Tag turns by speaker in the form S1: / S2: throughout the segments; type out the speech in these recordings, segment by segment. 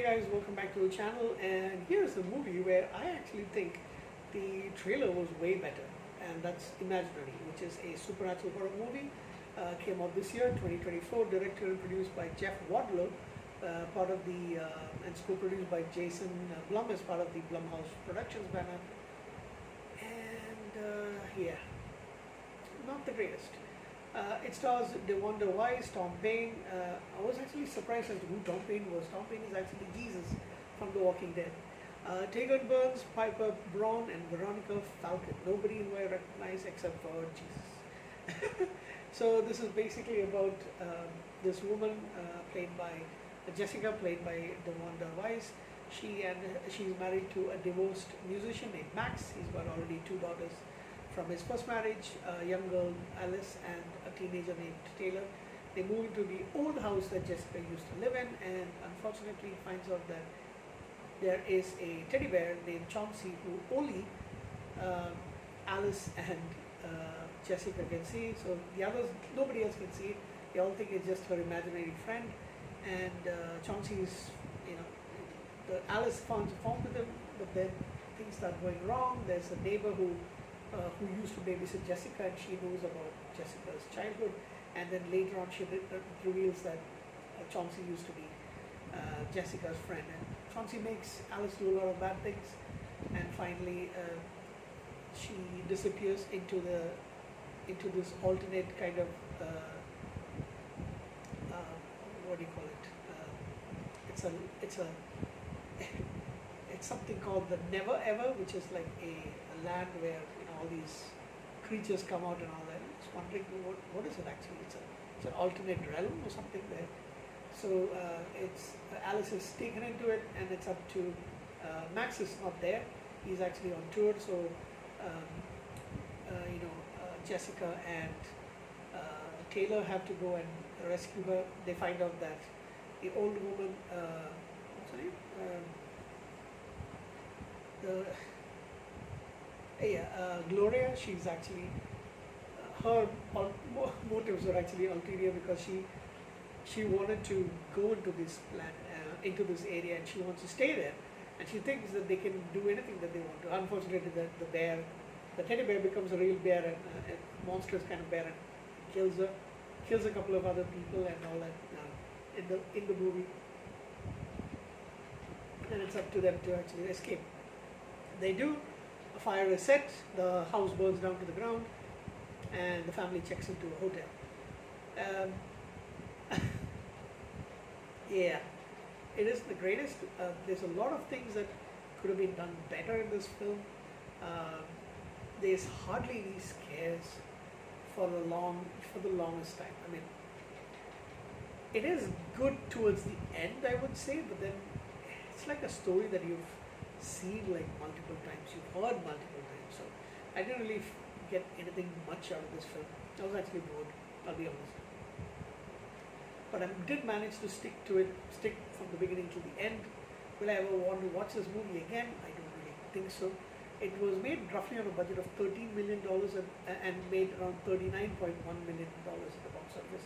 S1: guys, welcome back to the channel. And here's a movie where I actually think the trailer was way better, and that's Imaginary, which is a supernatural horror movie. Came out this year, 2024, directed and produced by Jeff Wadlow, part of the and co-produced by Jason Blum as part of the Blumhouse Productions banner. And yeah, not the greatest. It stars DeWanda Wise, Tom Payne. I was actually surprised as to who Tom Payne was. Tom Payne is actually Jesus from The Walking Dead. Tegan Burns, Piper Braun, and Veronica Falcon. Nobody in I recognize except for Jesus. So this is basically about this woman played by Jessica, played by DeWanda Wise. She's married to a divorced musician named Max. He's got already two daughters from his first marriage, a young girl Alice and a teenager named Taylor. They move into the old house that Jessica used to live in, and unfortunately finds out that there is a teddy bear named Chauncey who only Alice and Jessica can see. So the others, nobody else can see it. They all think it's just her imaginary friend. And Chauncey is, Alice finds a form with him, but then things start going wrong. There's a neighbor who used to babysit Jessica, and she knows about Jessica's childhood, and then later on she reveals that Chauncey used to be Jessica's friend, and Chauncey makes Alice do a lot of bad things, and finally she disappears into this alternate kind of what do you call it? It's something called the Never Ever, which is like a land where all these creatures come out and all that. I'm just wondering what is it actually? It's an alternate realm or something there. So Alice is taken into it, and it's up to Max is not there. He's actually on tour. So Jessica and Taylor have to go and rescue her. They find out that the old woman, what's her name? Gloria, she's actually, her motives were actually ulterior, because she wanted to go into this into this area, and she wants to stay there, and she thinks that they can do anything that they want to. Unfortunately, the teddy bear becomes a real bear, and a monstrous kind of bear, and kills a couple of other people and all that in the movie, and it's up to them to actually escape. They do. A fire is set, the house burns down to the ground, and the family checks into a hotel. Yeah, it is the greatest. There's a lot of things that could have been done better in this film. There's hardly any scares for the longest time. I mean, it is good towards the end, I would say, but then it's like a story that you've seen like multiple times, you've heard multiple times. So I didn't really get anything much out of this film. I was actually bored, I'll be honest. But I did manage to stick from the beginning to the end. Will I ever want to watch this movie again? I don't really think so. It was made roughly on a budget of $13 million and made around $39.1 million at the box office.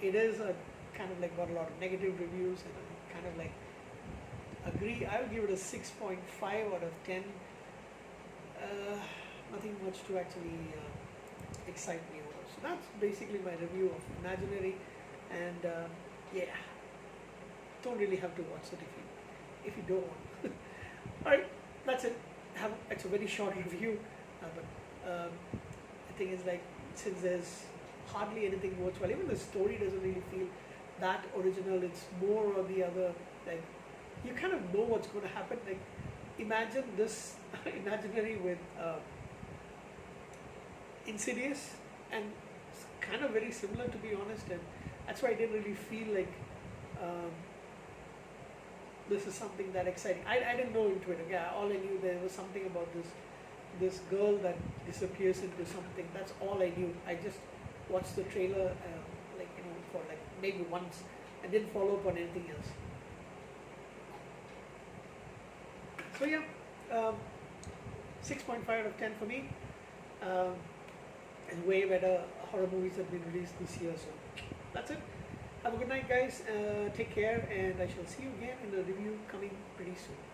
S1: It is a kind of like got a lot of negative reviews, and I kind of like agree. I would give it a 6.5 out of 10. Nothing much to actually excite me over. So that's basically my review of Imaginary, and yeah, don't really have to watch it if you don't want. Alright, that's it. It's a very short review, but the thing is, like, since there's hardly anything worthwhile, even the story doesn't really feel that original. It's more or the other, like, you kind of know what's going to happen. Like, imagine this Imaginary with Insidious, and it's kind of very similar, to be honest, and that's why I didn't really feel like this is something that exciting. I didn't know into it. Yeah, all I knew, there was something about this girl that disappears into something. That's all I knew. I just watched the trailer for like maybe once, and didn't follow up on anything else. So yeah, 6.5 out of 10 for me. And way better horror movies have been released this year. So that's it. Have a good night, guys. Take care, and I shall see you again in the review coming pretty soon.